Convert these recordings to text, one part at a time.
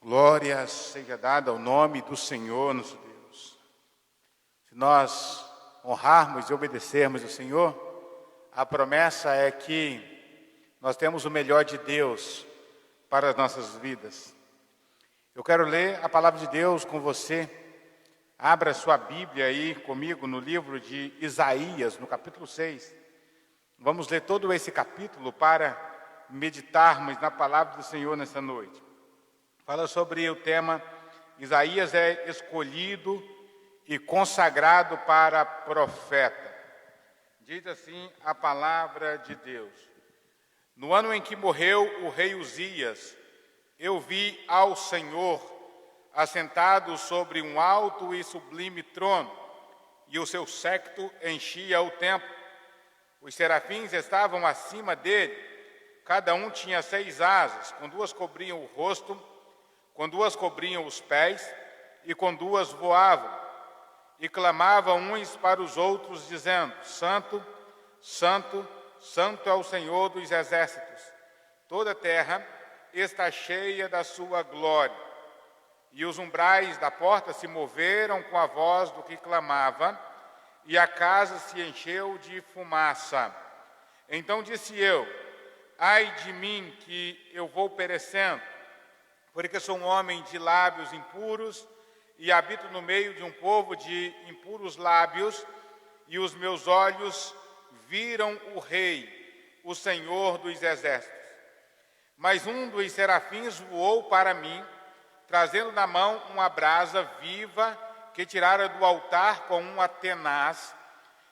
Glória seja dada ao nome do Senhor nosso Deus. Se nós honrarmos e obedecermos o Senhor, a promessa é que nós temos o melhor de Deus para as nossas vidas. Eu quero ler a palavra de Deus com você. Abra sua Bíblia aí comigo no livro de Isaías, no capítulo 6. Vamos ler todo esse capítulo para meditarmos na palavra do Senhor nessa noite. Fala sobre o tema: Isaías é escolhido e consagrado para profeta. Diz assim a palavra de Deus: No ano em que morreu o rei Uzias, eu vi ao Senhor assentado sobre um alto e sublime trono, e o seu séquito enchia o templo. Os serafins estavam acima dele, cada um tinha 6 asas, com 2 cobriam o rosto, com 2 cobriam os pés, e com 2 voavam, e clamavam uns para os outros, dizendo: Santo, Santo, Santo é o Senhor dos exércitos. Toda a terra está cheia da sua glória. E os umbrais da porta se moveram com a voz do que clamava, e a casa se encheu de fumaça. Então disse eu: Ai de mim, que eu vou perecendo, porque sou um homem de lábios impuros, e habito no meio de um povo de impuros lábios, e os meus olhos viram o Rei, o Senhor dos exércitos. Mas um dos serafins voou para mim, trazendo na mão uma brasa viva que tirara do altar com uma tenaz,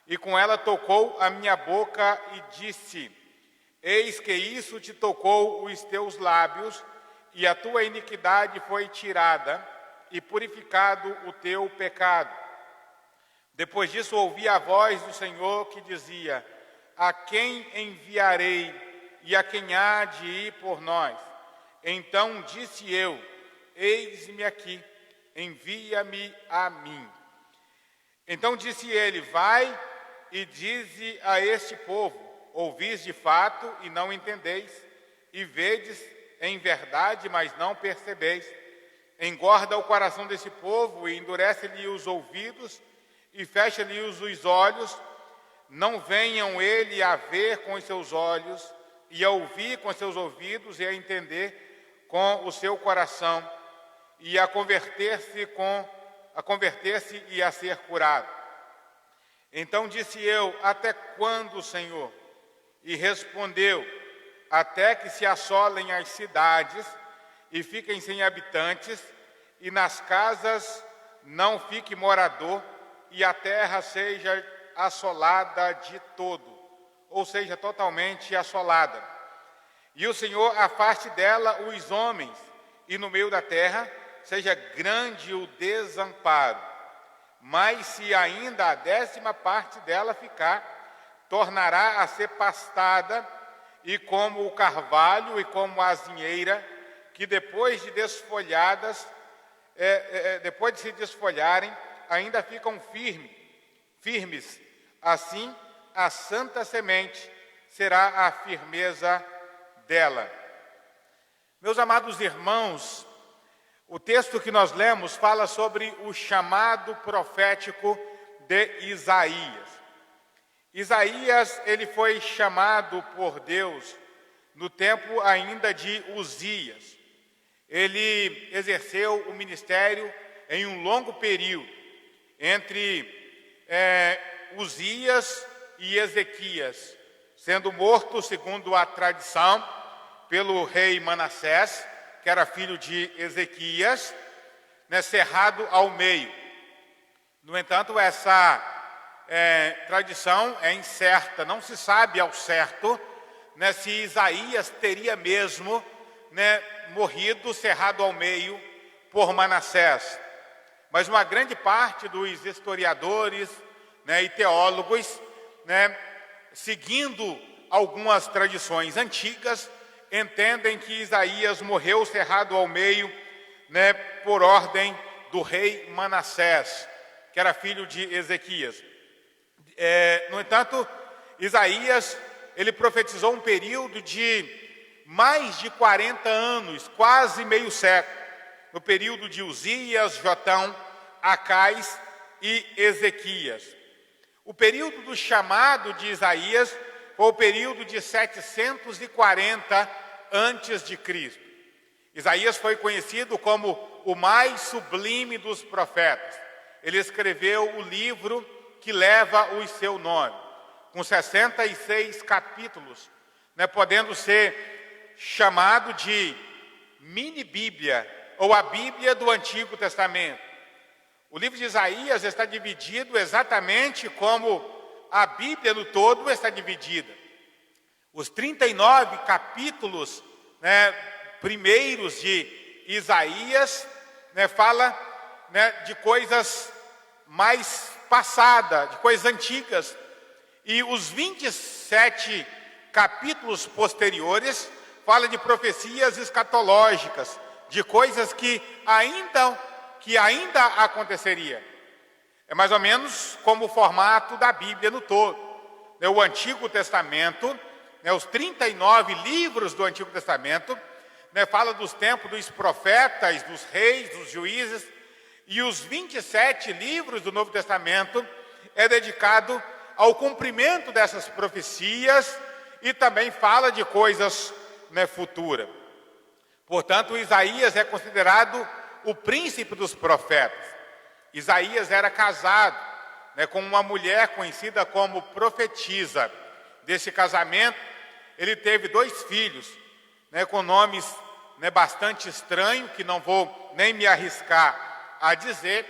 e com ela tocou a minha boca e disse: Eis que isso te tocou os teus lábios, e a tua iniquidade foi tirada, e purificado o teu pecado. Depois disso ouvi a voz do Senhor que dizia: A quem enviarei, e a quem há de ir por nós? Então disse eu: Eis-me aqui, envia-me a mim. Então disse ele: Vai e dize a este povo: Ouvis de fato e não entendeis, e vedes em verdade, mas não percebeis. Engorda o coração desse povo e endurece-lhe os ouvidos e fecha-lhe os olhos. Não venham ele a ver com os seus olhos, e a ouvir com os seus ouvidos, e a entender com o seu coração, e a converter-se e a ser curado. Então disse eu: Até quando, Senhor? E respondeu: Até que se assolem as cidades e fiquem sem habitantes, e nas casas não fique morador, e a terra seja assolada de todo, ou seja, totalmente assolada. E o Senhor afaste dela os homens, e no meio da terra seja grande o desamparo. Mas se ainda a 10ª parte dela ficar, tornará a ser pastada, e como o carvalho e como a azinheira, que depois de se desfolharem, ainda ficam firmes. Assim, a santa semente será a firmeza dela. Meus amados irmãos, o texto que nós lemos fala sobre o chamado profético de Isaías. Isaías, ele foi chamado por Deus no tempo ainda de Uzias. Ele exerceu o ministério em um longo período, entre Uzias e Ezequias, sendo morto, segundo a tradição, pelo rei Manassés, que era filho de Ezequias, cerrado ao meio. No entanto, essa tradição é incerta, não se sabe ao certo se Isaías teria mesmo morrido cerrado ao meio por Manassés. Mas uma grande parte dos historiadores e teólogos, seguindo algumas tradições antigas, entendem que Isaías morreu cerrado ao meio por ordem do rei Manassés, que era filho de Ezequias. No entanto, Isaías, ele profetizou um período de mais de 40 anos, quase meio século. no período de Uzias, Jotão, Acais e Ezequias. O período do chamado de Isaías foi o período de 740 antes de Cristo. Isaías foi conhecido como o mais sublime dos profetas. Ele escreveu o livro que leva o seu nome, com 66 capítulos, podendo ser chamado de mini-bíblia, ou a Bíblia do Antigo Testamento. O livro de Isaías está dividido exatamente como a Bíblia no todo está dividida. Os 39 capítulos primeiros de Isaías fala de coisas mais passadas, de coisas antigas. E os 27 capítulos posteriores falam de profecias escatológicas, de coisas que ainda aconteceria. É mais ou menos como o formato da Bíblia no todo. O Antigo Testamento, os 39 livros do Antigo Testamento, fala dos tempos dos profetas, dos reis, dos juízes, e os 27 livros do Novo Testamento é dedicado ao cumprimento dessas profecias e também fala de coisas futuras. Portanto, Isaías é considerado o príncipe dos profetas. Isaías era casado com uma mulher conhecida como profetisa. Desse casamento, ele teve 2 filhos, com nomes bastante estranhos, que não vou nem me arriscar a dizer,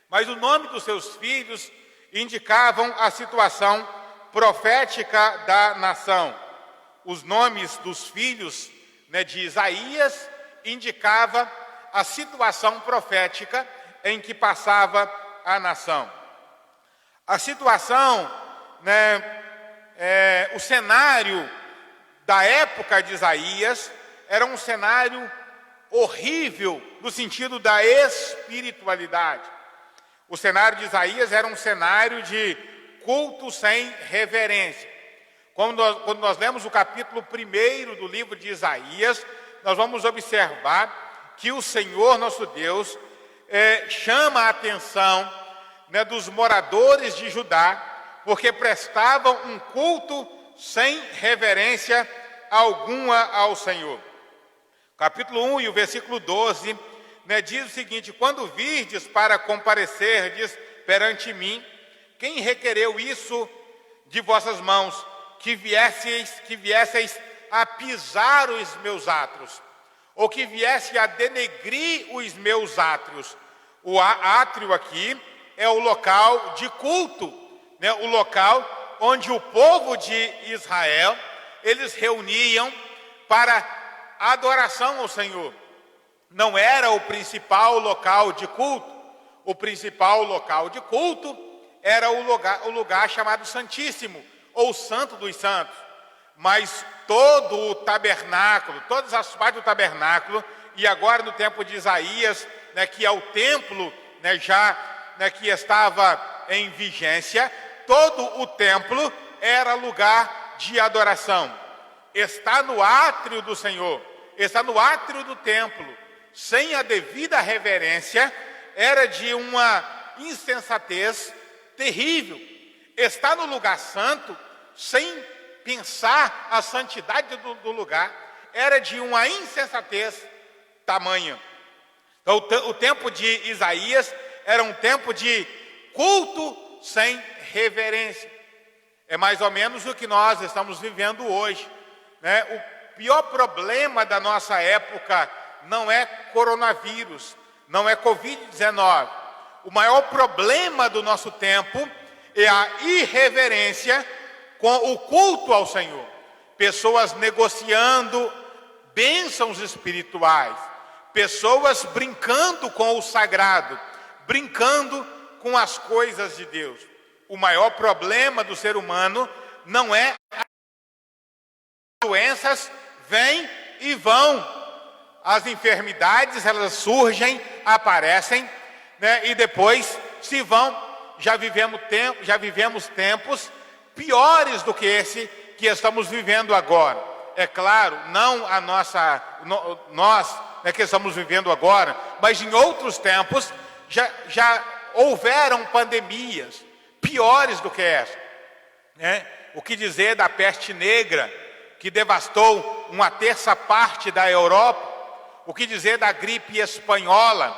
mas o nome dos seus filhos indicavam a situação profética da nação. Os nomes dos filhos de Isaías indicava a situação profética em que passava a nação. A situação, o cenário da época de Isaías era um cenário horrível no sentido da espiritualidade. O cenário de Isaías era um cenário de culto sem reverência. Quando nós lemos o capítulo 1 do livro de Isaías, nós vamos observar que o Senhor nosso Deus chama a atenção dos moradores de Judá, porque prestavam um culto sem reverência alguma ao Senhor. Capítulo 1 e o versículo 12 diz o seguinte: quando virdes para comparecerdes perante mim, quem requereu isso de vossas mãos, que viesseis a pisar os meus átrios, ou que viesse a denegrir os meus átrios? O átrio aqui é o local de culto, o local onde o povo de Israel, eles reuniam para adoração ao Senhor. Não era o principal local de culto. O principal local de culto era o lugar chamado Santíssimo, ou Santo dos Santos. Mas todo o tabernáculo, todas as partes do tabernáculo, e agora no tempo de Isaías, que é o templo que estava em vigência, todo o templo era lugar de adoração. Está no átrio do Senhor, está no átrio do templo, sem a devida reverência, era de uma insensatez terrível. Está no lugar santo, sem pensar a santidade do lugar, era de uma insensatez tamanha. Então, o tempo de Isaías era um tempo de culto sem reverência. É mais ou menos o que nós estamos vivendo hoje. O pior problema da nossa época não é coronavírus, não é Covid-19. O maior problema do nosso tempo é a irreverência com o culto ao Senhor. Pessoas negociando bênçãos espirituais, pessoas brincando com o sagrado, brincando com as coisas de Deus. O maior problema do ser humano não é as doenças vêm e vão. As enfermidades, elas surgem, aparecem, e depois se vão. Já vivemos tempos piores do que esse que estamos vivendo agora. É claro, não nós né, que estamos vivendo agora, mas em outros tempos já houveram pandemias piores do que essa, né? O que dizer da peste negra, que devastou uma terça parte da Europa? O que dizer da gripe espanhola?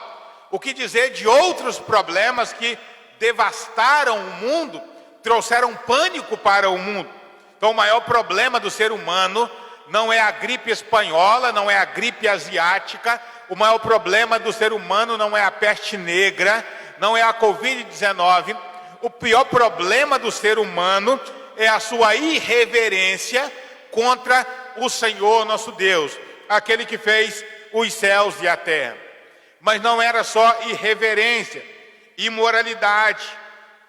O que dizer de outros problemas que devastaram o mundo, trouxeram pânico para o mundo? Então, o maior problema do ser humano não é a gripe espanhola, não é a gripe asiática. O maior problema do ser humano não é a peste negra, não é a Covid-19. O pior problema do ser humano é a sua irreverência contra o Senhor nosso Deus, aquele que fez os céus e a terra. Mas não era só irreverência, imoralidade,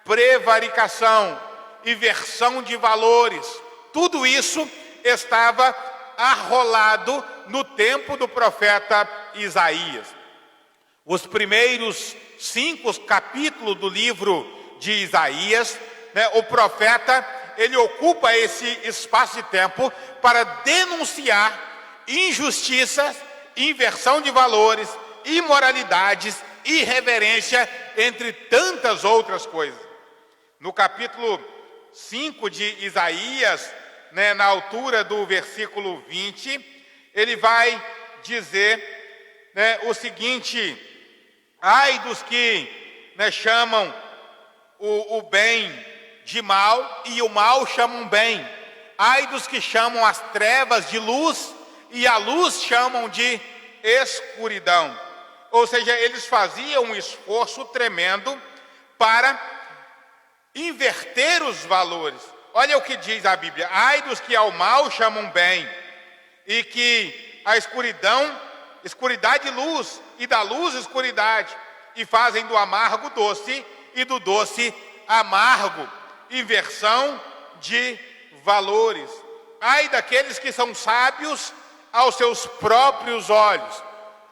prevaricação, inversão de valores. Tudo isso estava arrolado no tempo do profeta Isaías. Os primeiros 5 capítulos do livro de Isaías, né, o profeta, ele ocupa esse espaço de tempo para denunciar injustiças, inversão de valores, imoralidades, irreverência, entre tantas outras coisas. No capítulo 5 de Isaías, né, na altura do versículo 20, ele vai dizer, né, o seguinte: ai dos que, né, chamam o bem de mal e o mal chamam bem. Ai dos que chamam as trevas de luz e a luz chamam de escuridão. Ou seja, eles faziam um esforço tremendo para inverter os valores. Olha o que diz a Bíblia: ai dos que ao mal chamam bem, e que a escuridade luz, e da luz escuridade, e fazem do amargo doce, e do doce amargo. Inversão de valores. Ai daqueles que são sábios aos seus próprios olhos.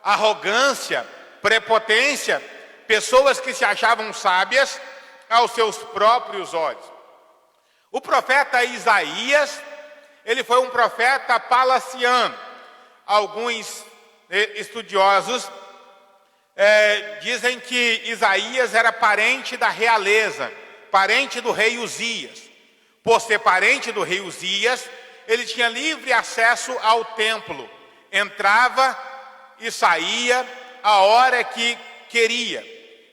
Arrogância, prepotência, pessoas que se achavam sábias aos seus próprios olhos. O profeta Isaías, ele foi um profeta palaciano. Alguns estudiosos dizem que Isaías era parente da realeza, parente do rei Uzias. Por ser parente do rei Uzias, ele tinha livre acesso ao templo. Entrava e saía a hora que queria.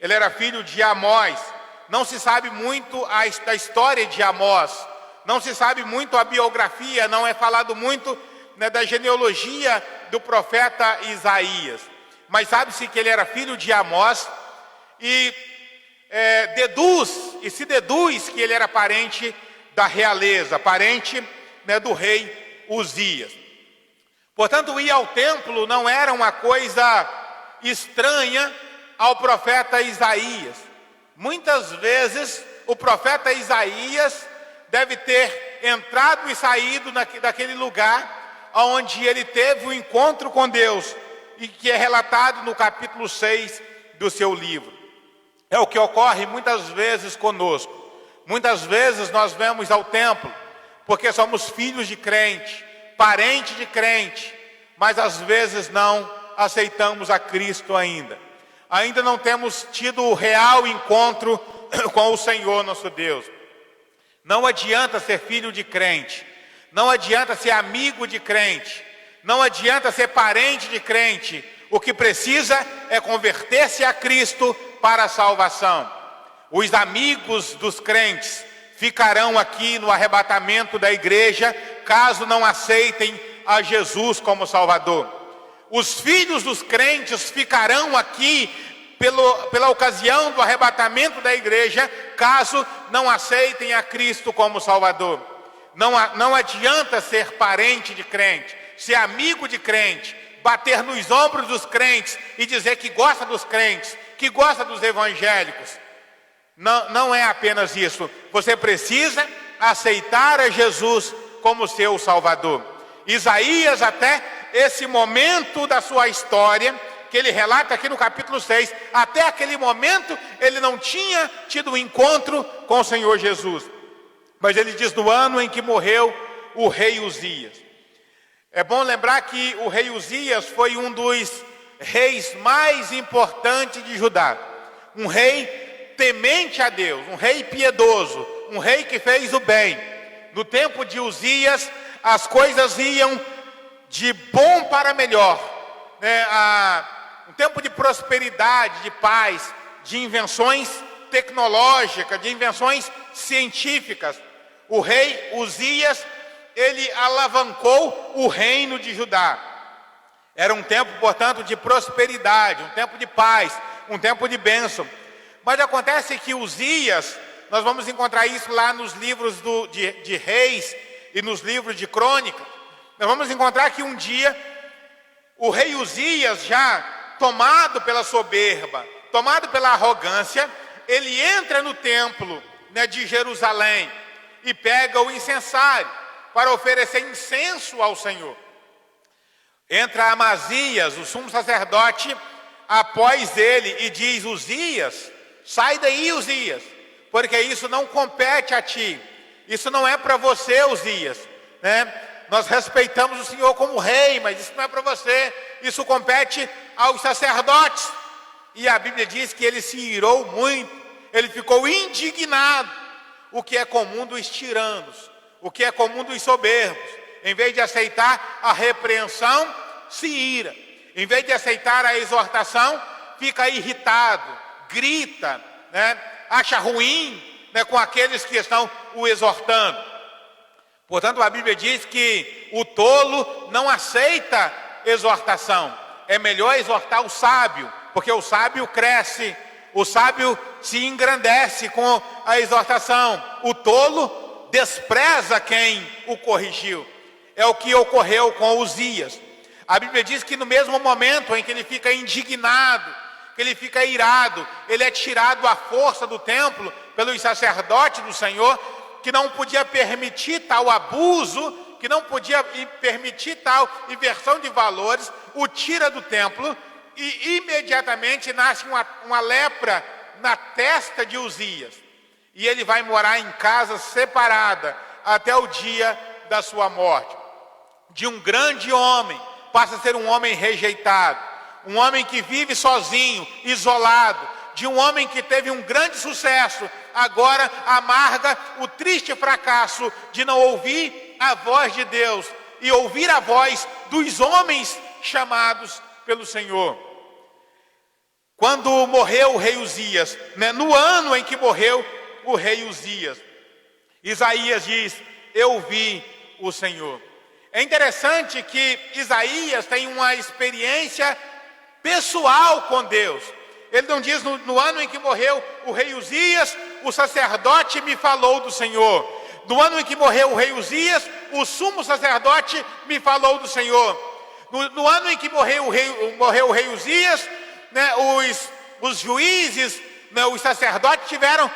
Ele era filho de Amós. Não se sabe muito da história de Amós. Não se sabe muito a biografia, não é falado muito, né, da genealogia do profeta Isaías. Mas sabe-se que ele era filho de Amós e se deduz que ele era parente da realeza, parente, né, do rei Uzias. Portanto, ir ao templo não era uma coisa estranha ao profeta Isaías. Muitas vezes o profeta Isaías deve ter entrado e saído daquele lugar onde ele teve um encontro com Deus, e que é relatado no capítulo 6 do seu livro. É o que ocorre muitas vezes conosco. Muitas vezes nós vamos ao templo porque somos filhos de crente, parente de crente, mas às vezes não aceitamos a Cristo ainda. Ainda não temos tido o real encontro com o Senhor nosso Deus. Não adianta ser filho de crente, não adianta ser amigo de crente, não adianta ser parente de crente. O que precisa é converter-se a Cristo para a salvação. Os amigos dos crentes ficarão aqui no arrebatamento da igreja, caso não aceitem a Jesus como Salvador. Os filhos dos crentes ficarão aqui pela ocasião do arrebatamento da igreja, caso não aceitem a Cristo como Salvador. Não adianta ser parente de crente, ser amigo de crente, bater nos ombros dos crentes e dizer que gosta dos crentes, que gosta dos evangélicos. Não é apenas isso. Você precisa aceitar a Jesus como seu Salvador. Isaías, até esse momento da sua história, que ele relata aqui no capítulo 6, até aquele momento ele não tinha tido um encontro com o Senhor Jesus. Mas ele diz: no ano em que morreu o rei Uzias. É bom lembrar que o rei Uzias foi um dos reis mais importantes de Judá. Um rei temente a Deus, um rei piedoso, um rei que fez o bem. No tempo de Uzias, as coisas iam de bom para melhor, um tempo de prosperidade, de paz, de invenções tecnológicas, de invenções científicas. O rei Uzias, ele alavancou o reino de Judá. Era um tempo, portanto, de prosperidade, um tempo de paz, um tempo de bênção. Mas acontece que Uzias, nós vamos encontrar isso lá nos livros de Reis e nos livros de Crônicas. Nós vamos encontrar que um dia o rei Uzias, já tomado pela soberba, tomado pela arrogância, ele entra no templo de Jerusalém e pega o incensário para oferecer incenso ao Senhor. Entra Amazias, o sumo sacerdote, após ele e diz: Uzias, sai daí, Uzias, porque isso não compete a ti, isso não é para você, Uzias, Nós respeitamos o Senhor como rei, mas isso não é para você, isso compete aos sacerdotes. E a Bíblia diz que ele se irou muito, ele ficou indignado, o que é comum dos tiranos, o que é comum dos soberbos. Em vez de aceitar a repreensão, se ira. Em vez de aceitar a exortação, fica irritado, grita, acha ruim com aqueles que estão o exortando. Portanto, a Bíblia diz que o tolo não aceita exortação. É melhor exortar o sábio, porque o sábio cresce, o sábio se engrandece com a exortação. O tolo despreza quem o corrigiu. É o que ocorreu com Uzias. A Bíblia diz que no mesmo momento em que ele fica indignado, que ele fica irado, ele é tirado à força do templo pelos sacerdotes do Senhor, que não podia permitir tal abuso, que não podia permitir tal inversão de valores, o tira do templo e imediatamente nasce uma lepra na testa de Uzias. E ele vai morar em casa separada até o dia da sua morte. De um grande homem, passa a ser um homem rejeitado, um homem que vive sozinho, isolado, de um homem que teve um grande sucesso, agora amarga o triste fracasso de não ouvir a voz de Deus e ouvir a voz dos homens chamados pelo Senhor. Quando morreu o rei Uzias, no ano em que morreu o rei Uzias, Isaías diz: eu vi o Senhor. É interessante que Isaías tem uma experiência pessoal com Deus. Ele não diz no ano em que morreu o rei Uzias, o sacerdote me falou do Senhor. No ano em que morreu o rei Uzias, o sumo sacerdote me falou do Senhor. No ano em que morreu o rei Uzias, os juízes, os sacerdotes tiveram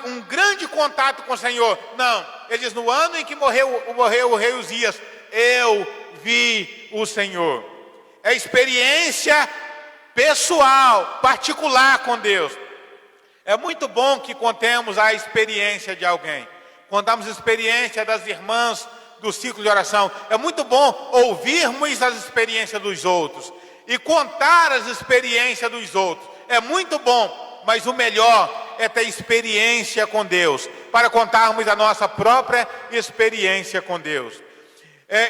um grande contato com o Senhor. Não, ele diz: no ano em que morreu o rei Uzias, eu vi o Senhor. É experiência pessoal, particular com Deus. É muito bom que contemos a experiência de alguém. Contamos a experiência das irmãs do ciclo de oração. É muito bom ouvirmos as experiências dos outros e contar as experiências dos outros. É muito bom, mas o melhor é ter experiência com Deus, para contarmos a nossa própria experiência com Deus.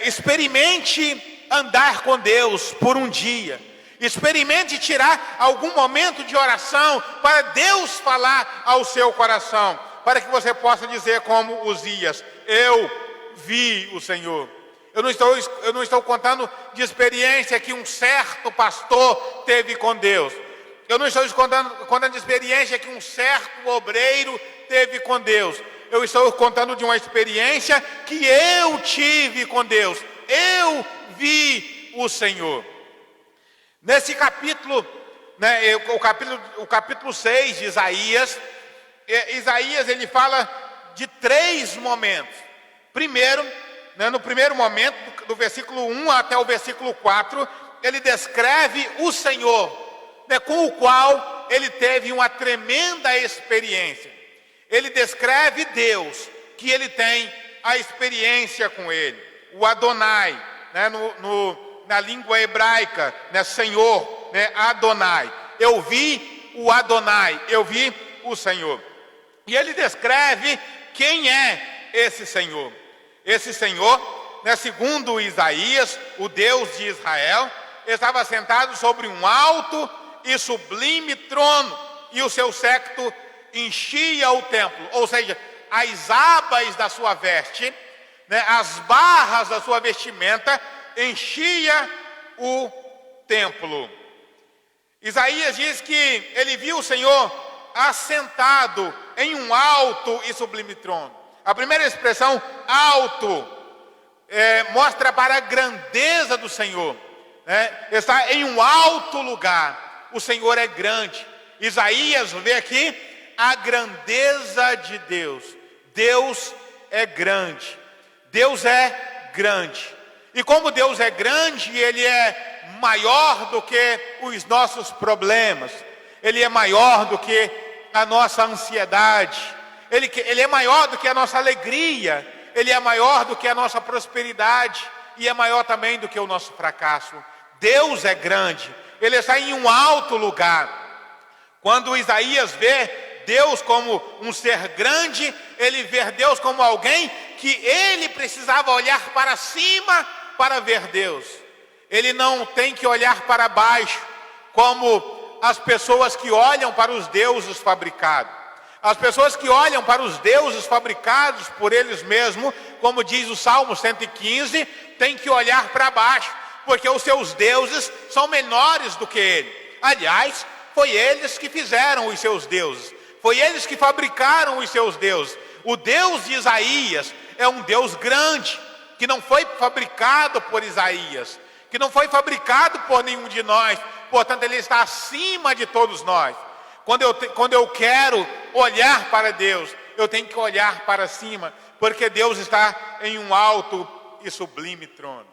Experimente andar com Deus por um dia. Experimente tirar algum momento de oração para Deus falar ao seu coração, para que você possa dizer como Uzias: eu vi o Senhor. Eu não estou contando de experiência que um certo pastor teve com Deus. Eu não estou contando de experiência que um certo obreiro teve com Deus. Eu estou contando de uma experiência que eu tive com Deus. Eu vi o Senhor. Nesse capítulo, o capítulo 6 de Isaías, Isaías ele fala de 3 momentos. Primeiro, no primeiro momento, do versículo 1 até o versículo 4, ele descreve o Senhor, com o qual ele teve uma tremenda experiência. Ele descreve Deus, que ele tem a experiência com ele. O Adonai, na língua hebraica, Senhor, né, Adonai. Eu vi o Adonai, eu vi o Senhor. E ele descreve quem é esse Senhor. Esse Senhor, né, segundo Isaías, o Deus de Israel, estava sentado sobre um alto e sublime trono, e o seu séquito enchia o templo, ou seja, as abas da sua veste, né, as barras da sua vestimenta, enchia o templo. Isaías diz que ele viu o Senhor assentado em um alto e sublime trono. A primeira expressão, alto, mostra para a grandeza do Senhor, né? Está em um alto lugar. O Senhor é grande. Isaías vê aqui a grandeza de Deus. Deus é grande. Deus é grande. E como Deus é grande, Ele é maior do que os nossos problemas. Ele é maior do que a nossa ansiedade. Ele é maior do que a nossa alegria. Ele é maior do que a nossa prosperidade. E é maior também do que o nosso fracasso. Deus é grande. Ele está em um alto lugar. Quando Isaías vê Deus como um ser grande, ele vê Deus como alguém que ele precisava olhar para cima para ver Deus. Ele não tem que olhar para baixo, como as pessoas que olham para os deuses fabricados. As pessoas que olham para os deuses fabricados por eles mesmos, como diz o Salmo 115, têm que olhar para baixo, porque os seus deuses são menores do que ele. Aliás, foi eles que fizeram os seus deuses. Foi eles que fabricaram os seus deuses. O Deus de Isaías é um Deus grande, que não foi fabricado por Isaías, que não foi fabricado por nenhum de nós. Portanto, ele está acima de todos nós. Quando eu quero olhar para Deus, eu tenho que olhar para cima, porque Deus está em um alto e sublime trono.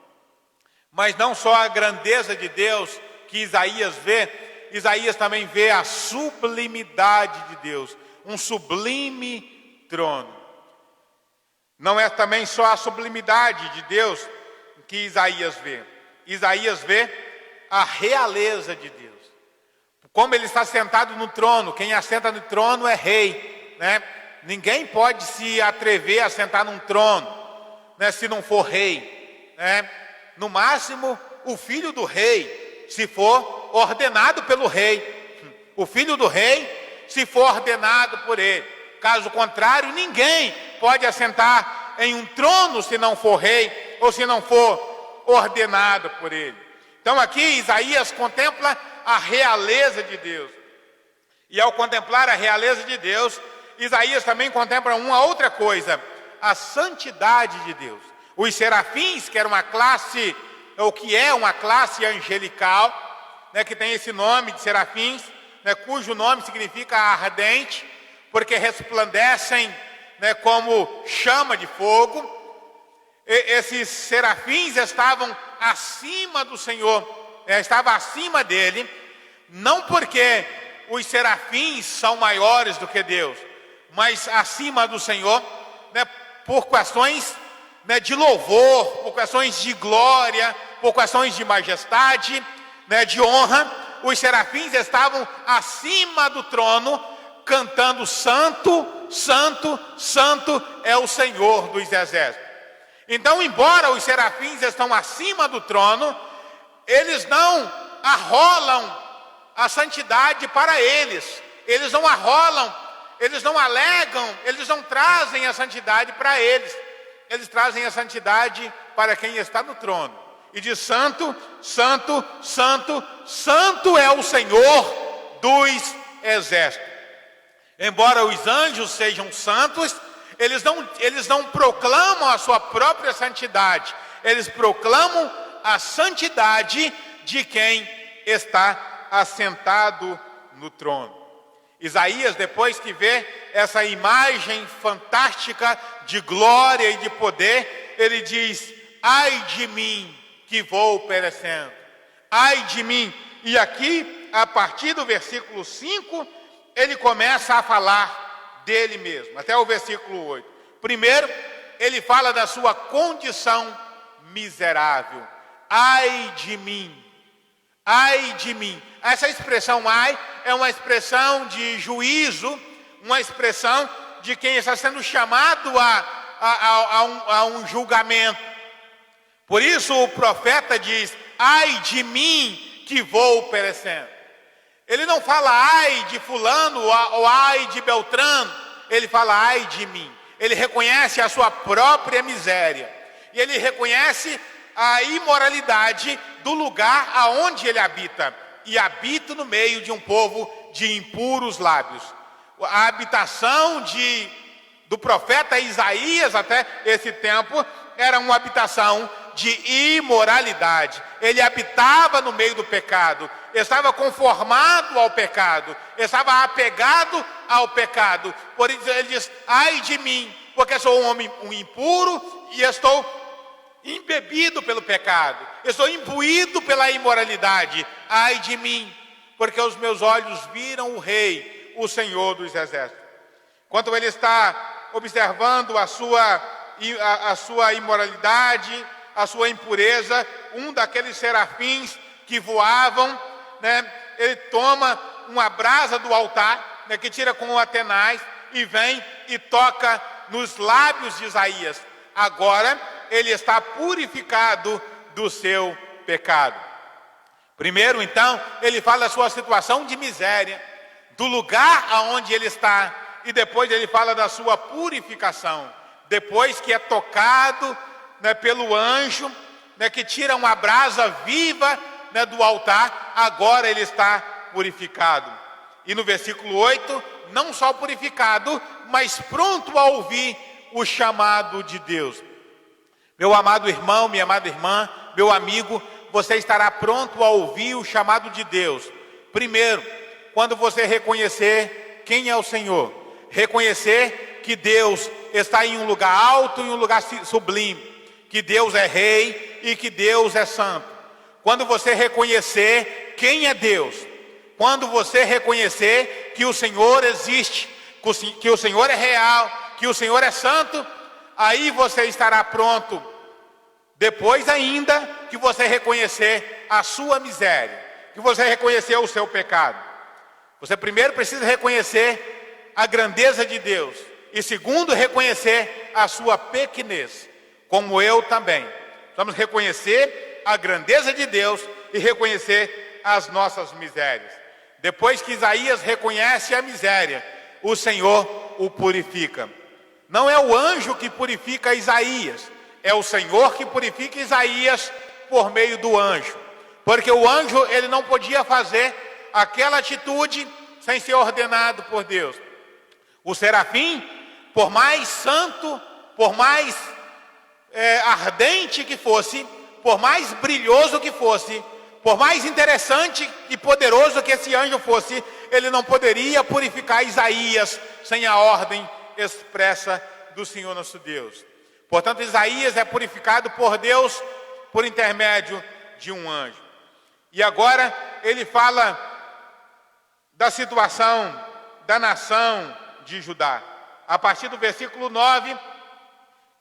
Mas não só a grandeza de Deus que Isaías vê, Isaías também vê a sublimidade de Deus, um sublime trono. Não é também só a sublimidade de Deus que Isaías vê. Isaías vê a realeza de Deus. Como ele está sentado no trono, quem assenta no trono é rei, né? Ninguém pode se atrever a sentar num trono, né, se não for rei, né? No máximo, o filho do rei, se for ordenado pelo rei. O filho do rei, se for ordenado por ele. Caso contrário, ninguém pode assentar em um trono se não for rei ou se não for ordenado por ele. Então aqui Isaías contempla a realeza de Deus. E ao contemplar a realeza de Deus, Isaías também contempla uma outra coisa, a santidade de Deus. Os serafins, que era uma classe, ou que é uma classe angelical, né, que tem esse nome de serafins, né, cujo nome significa ardente, porque resplandecem, né, como chama de fogo. Esses serafins estavam acima do Senhor, estavam acima dele, não porque os serafins são maiores do que Deus, mas acima do Senhor, né, por questões, né, de louvor, por questões de glória, por questões de majestade, né, de honra. Os serafins estavam acima do trono, cantando santo, santo, santo é o Senhor dos exércitos. Então, embora os serafins estão acima do trono, eles não arrolam a santidade para eles. Eles não arrolam, eles não alegam, eles não trazem a santidade para eles. Eles trazem a santidade para quem está no trono. E diz santo, santo, santo, santo é o Senhor dos exércitos. Embora os anjos sejam santos, eles não proclamam a sua própria santidade. Eles proclamam a santidade de quem está assentado no trono. Isaías, depois que vê essa imagem fantástica de glória e de poder, ele diz: ai de mim que vou perecendo, ai de mim. E aqui, a partir do versículo 5, ele começa a falar dele mesmo, até o versículo 8. Primeiro, ele fala da sua condição miserável. Ai de mim, Ai de mim. Essa expressão ai é uma expressão de juízo, uma expressão de quem está sendo chamado a um julgamento. Por isso o profeta diz: ai de mim que vou perecendo. Ele não fala ai de fulano ou ai de Beltrano, ele fala ai de mim. Ele reconhece a sua própria miséria e ele reconhece a imoralidade do lugar aonde ele habita, e habita no meio de um povo de impuros lábios. A habitação do profeta Isaías até esse tempo era uma habitação de imoralidade. Ele habitava no meio do pecado, estava conformado ao pecado, estava apegado ao pecado. Por isso ele diz: ai de mim, porque sou um homem impuro e estou embebido pelo pecado, estou imbuído pela imoralidade. Ai de mim, porque os meus olhos viram o Rei, o Senhor dos Exércitos. Enquanto ele está observando a sua imoralidade, a sua impureza, um daqueles serafins que voavam, ele toma uma brasa do altar, que tira com o atenaz, e vem e toca nos lábios de Isaías. Agora ele está purificado do seu pecado. Primeiro, então, ele fala da sua situação de miséria, do lugar aonde ele está, e depois ele fala da sua purificação. Depois que é tocado pelo anjo, que tira uma brasa viva do altar, agora ele está purificado. E no versículo 8, não só purificado, mas pronto a ouvir o chamado de Deus. Meu amado irmão, minha amada irmã, meu amigo, você estará pronto a ouvir o chamado de Deus. Primeiro, quando você reconhecer quem é o Senhor, reconhecer que Deus está em um lugar alto e um lugar sublime, que Deus é Rei e que Deus é Santo. Quando você reconhecer quem é Deus, quando você reconhecer que o Senhor existe, que o Senhor é real, que o Senhor é santo, aí você estará pronto. Depois ainda que você reconhecer a sua miséria, que você reconhecer o seu pecado. Você primeiro precisa reconhecer a grandeza de Deus, e segundo, reconhecer a sua pequenez, como eu também. Vamos reconhecer a grandeza de Deus e reconhecer as nossas misérias. Depois que Isaías reconhece a miséria, o Senhor o purifica. Não é o anjo que purifica Isaías, é o Senhor que purifica Isaías por meio do anjo. Porque o anjo, ele não podia fazer aquela atitude sem ser ordenado por Deus. O serafim, por mais santo, por mais ardente que fosse, por mais brilhoso que fosse, por mais interessante e poderoso que esse anjo fosse, ele não poderia purificar Isaías sem a ordem expressa do Senhor nosso Deus. Portanto, Isaías é purificado por Deus por intermédio de um anjo. E agora ele fala da situação da nação de Judá. A partir do versículo 9,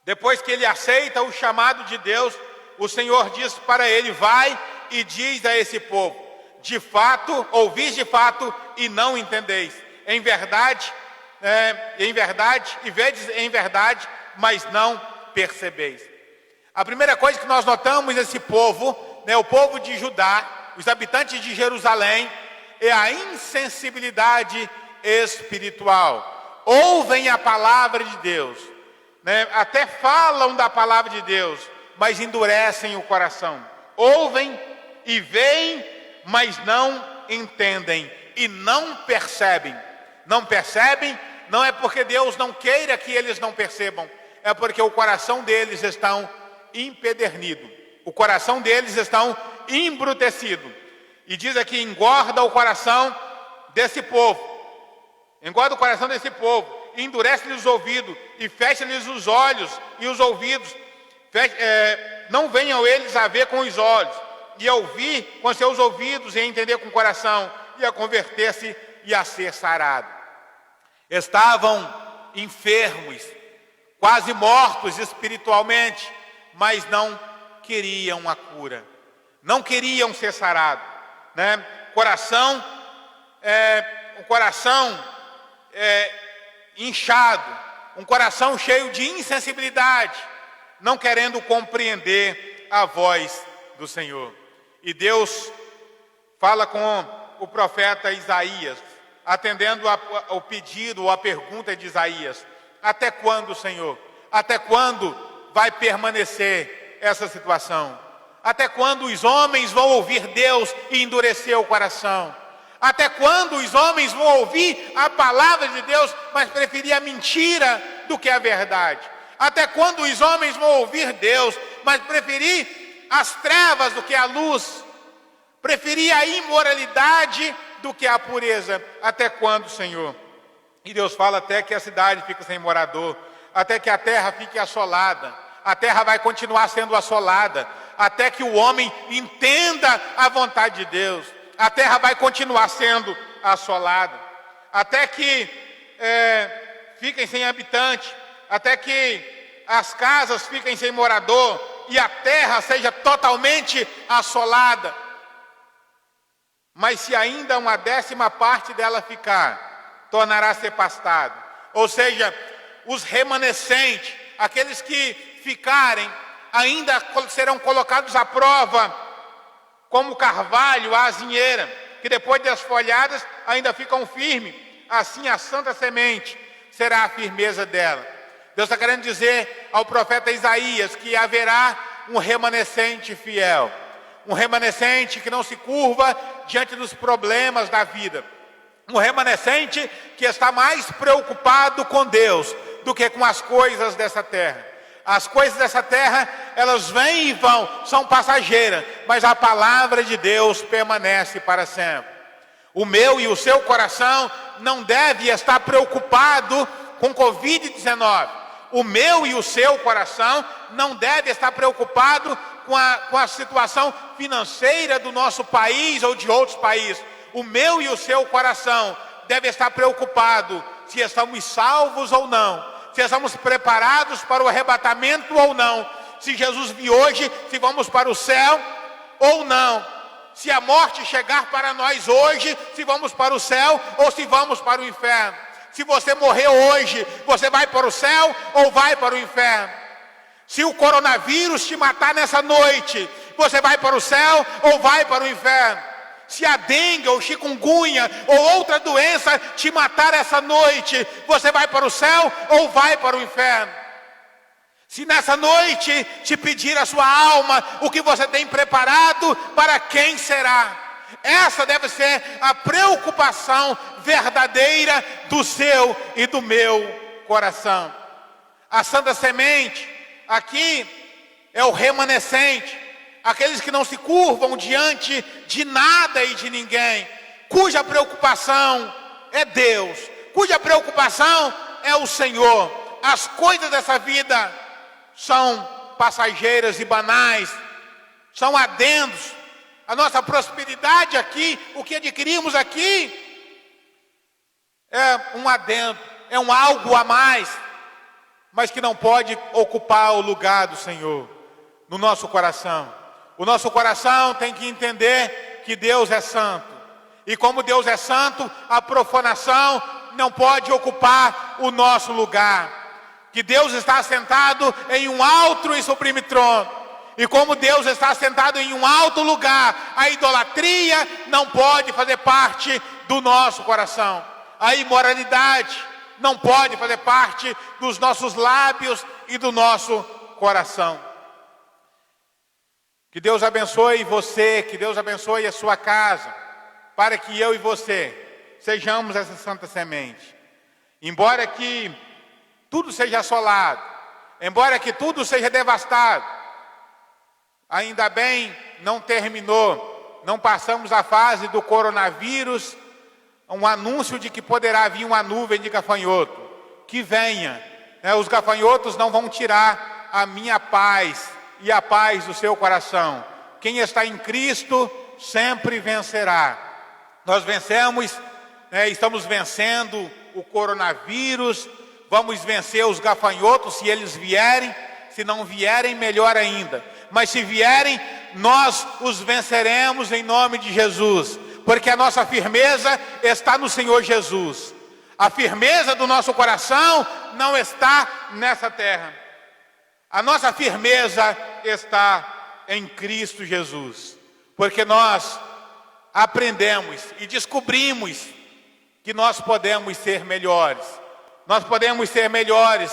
depois que ele aceita o chamado de Deus, o Senhor diz para ele: vai e diz a esse povo: de fato, ouvis de fato e não entendeis. Em verdade, e vedes em verdade, mas não percebeis. A primeira coisa que nós notamos nesse povo, o povo de Judá, os habitantes de Jerusalém, é a insensibilidade espiritual. Ouvem a palavra de Deus, até falam da palavra de Deus, mas endurecem o coração. Ouvem e veem, mas não entendem e não percebem. Não percebem, não é porque Deus não queira que eles não percebam, é porque o coração deles está empedernido, o coração deles está embrutecido. E diz aqui: engorda o coração desse povo, engorda o coração desse povo, endurece-lhes os ouvidos e fecha-lhes os olhos e os ouvidos. Não venham eles a ver com os olhos, e a ouvir com seus ouvidos, e a entender com o coração, e a converter-se e a ser sarado. Estavam enfermos, quase mortos espiritualmente, mas não queriam a cura, não queriam ser sarados. né? Um coração inchado, um coração cheio de insensibilidade, não querendo compreender a voz do Senhor. E Deus fala com o profeta Isaías, atendendo ao pedido ou a pergunta de Isaías: até quando, Senhor? Até quando vai permanecer essa situação? Até quando os homens vão ouvir Deus e endurecer o coração? Até quando os homens vão ouvir a palavra de Deus, mas preferir a mentira do que a verdade? Até quando os homens vão ouvir Deus, mas preferir as trevas do que a luz? Preferir a imoralidade do que a pureza? Até quando, Senhor? E Deus fala: até que a cidade fique sem morador, até que a terra fique assolada. A terra vai continuar sendo assolada, até que o homem entenda a vontade de Deus. A terra vai continuar sendo assolada, até que fiquem sem habitante, até que as casas fiquem sem morador e a terra seja totalmente assolada. Mas se ainda uma 10ª parte dela ficar, tornará a ser pastado. Ou seja, os remanescentes, aqueles que ficarem, ainda serão colocados à prova, como o carvalho, a azinheira, que depois das folhadas ainda ficam firmes. Assim a santa semente será a firmeza dela. Deus está querendo dizer ao profeta Isaías que haverá um remanescente fiel, um remanescente que não se curva diante dos problemas da vida, um remanescente que está mais preocupado com Deus do que com as coisas dessa terra. As coisas dessa terra, elas vêm e vão, são passageiras, mas a palavra de Deus permanece para sempre. O meu e o seu coração não deve estar preocupado com Covid-19. O meu e o seu coração não deve estar preocupado com a situação financeira do nosso país ou de outros países. O meu e o seu coração deve estar preocupado se estamos salvos ou não, se estamos preparados para o arrebatamento ou não, se Jesus vir hoje, se vamos para o céu ou não, se a morte chegar para nós hoje, se vamos para o céu ou se vamos para o inferno. Se você morrer hoje, você vai para o céu ou vai para o inferno? Se o coronavírus te matar nessa noite, você vai para o céu ou vai para o inferno? Se a dengue ou chikungunya ou outra doença te matar essa noite, você vai para o céu ou vai para o inferno? Se nessa noite te pedir a sua alma, o que você tem preparado, para quem será? Essa deve ser a preocupação verdadeira do seu e do meu coração. A santa semente aqui é o remanescente, aqueles que não se curvam diante de nada e de ninguém, cuja preocupação é Deus, cuja preocupação é o Senhor. As coisas dessa vida são passageiras e banais, são adendos. A nossa prosperidade aqui, o que adquirimos aqui, é um adendo, é um algo a mais, mas que não pode ocupar o lugar do Senhor no nosso coração. O nosso coração tem que entender que Deus é santo. E como Deus é santo, a profanação não pode ocupar o nosso lugar. Que Deus está assentado em um alto e sublime trono. E como Deus está assentado em um alto lugar, a idolatria não pode fazer parte do nosso coração. A imoralidade não pode fazer parte dos nossos lábios e do nosso coração. Que Deus abençoe você, que Deus abençoe a sua casa, para que eu e você sejamos essa santa semente. Embora que tudo seja assolado, embora que tudo seja devastado, ainda bem não terminou, não passamos a fase do coronavírus, um anúncio de que poderá vir uma nuvem de gafanhoto, que venha, né? Os gafanhotos não vão tirar a minha paz e a paz do seu coração. Quem está em Cristo sempre vencerá. Nós vencemos, né? Estamos vencendo o coronavírus, vamos vencer os gafanhotos se eles vierem, se não vierem melhor ainda, mas se vierem, nós os venceremos em nome de Jesus, porque a nossa firmeza está no Senhor Jesus. A firmeza do nosso coração não está nessa terra. A nossa firmeza está em Cristo Jesus, porque nós aprendemos e descobrimos que nós podemos ser melhores. Nós podemos ser melhores,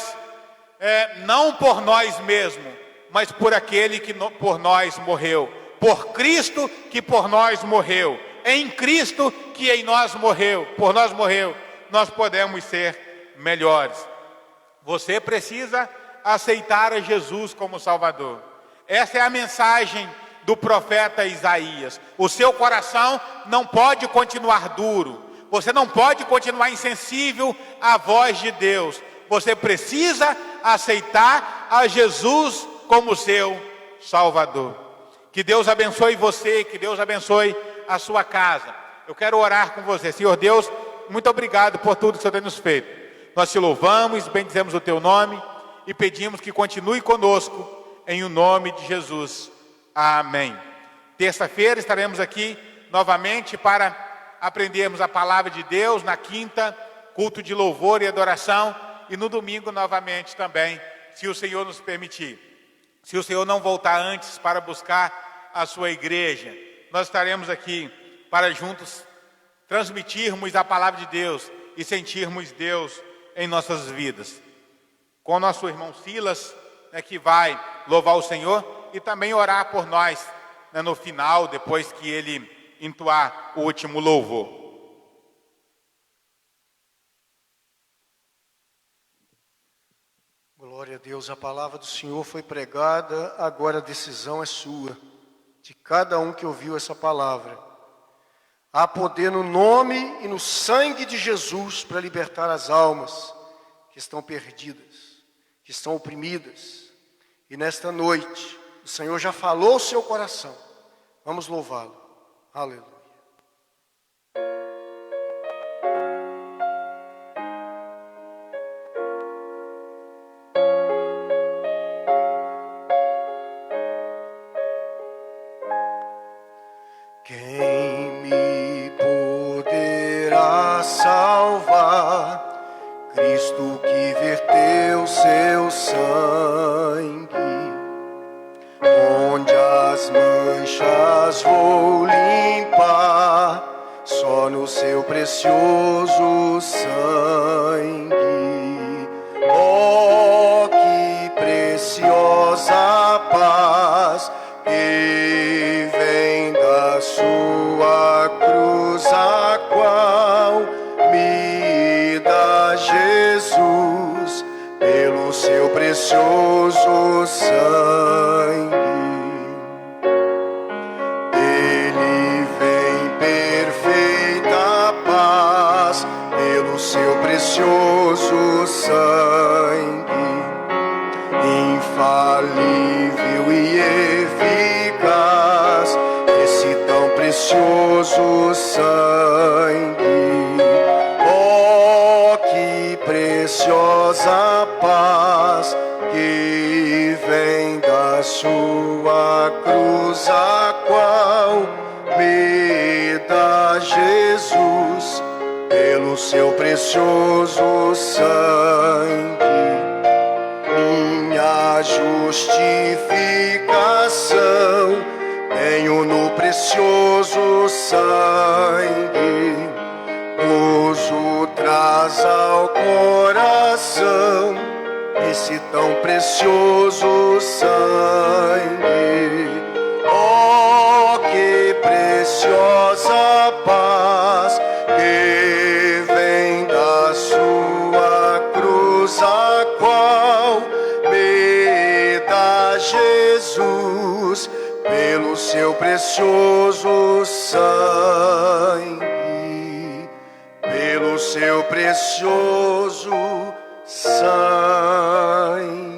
não por nós mesmos, mas por aquele que por nós morreu. Por Cristo que por nós morreu. Em Cristo que em nós morreu, por nós morreu, nós podemos ser melhores. Você precisa aceitar a Jesus como Salvador. Essa é a mensagem do profeta Isaías. O seu coração não pode continuar duro. Você não pode continuar insensível à voz de Deus. Você precisa aceitar a Jesus como seu Salvador. Que Deus abençoe você, que Deus abençoe a sua casa. Eu quero orar com você. Senhor Deus, muito obrigado por tudo que o Senhor tem nos feito. Nós te louvamos, bendizemos o teu nome e pedimos que continue conosco em o nome de Jesus. Amém. Terça-feira estaremos aqui novamente para aprendermos a palavra de Deus. Na quinta, culto de louvor e adoração. E no domingo novamente também, se o Senhor nos permitir. Se o Senhor não voltar antes para buscar a sua igreja, nós estaremos aqui para juntos transmitirmos a palavra de Deus e sentirmos Deus em nossas vidas. Com o nosso irmão Silas, que vai louvar o Senhor e também orar por nós, no final, depois que ele entoar o último louvor. Glória a Deus, a palavra do Senhor foi pregada, agora a decisão é sua, de cada um que ouviu essa palavra. Há poder no nome e no sangue de Jesus para libertar as almas que estão perdidas, que estão oprimidas. E nesta noite, o Senhor já falou ao seu coração. Vamos louvá-lo. Aleluia. Quem me poderá salvar? Cristo que verteu seu sangue, onde as manchas vou limpar, só no seu precioso sangue. Oh, que preciosa paz que vem da sua cruz, a qual me dá Jesus pelo seu precioso sangue. Ele vem perfeita paz pelo seu precioso sangue, infalível e eficaz, esse tão precioso sangue. Oh, que preciosa paz que vem da sua cruz, a qual me dá Jesus pelo seu precioso sangue. Minha justificação tenho no precioso sangue, gozo traz ao coração esse tão precioso sangue. Oh, que preciosa paz que vem da sua cruz, a qual me dá Jesus pelo seu precioso sangue, pelo seu precioso sangue.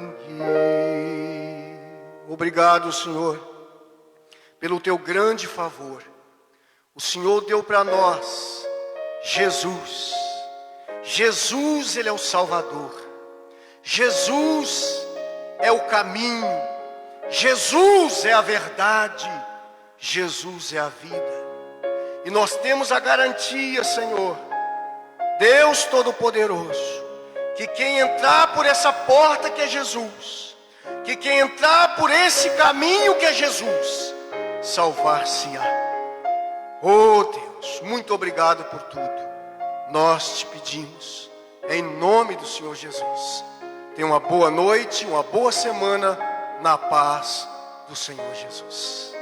Obrigado, Senhor, pelo teu grande favor. O Senhor deu para nós Jesus. Jesus, Ele é o Salvador. Jesus é o caminho. Jesus é a verdade, Jesus é a vida. E nós temos a garantia, Senhor, Deus Todo-Poderoso, que quem entrar por essa porta que é Jesus, que quem entrar por esse caminho que é Jesus, salvar-se-á. Oh Deus, muito obrigado por tudo. Nós te pedimos, em nome do Senhor Jesus. Tenha uma boa noite, uma boa semana, na paz do Senhor Jesus.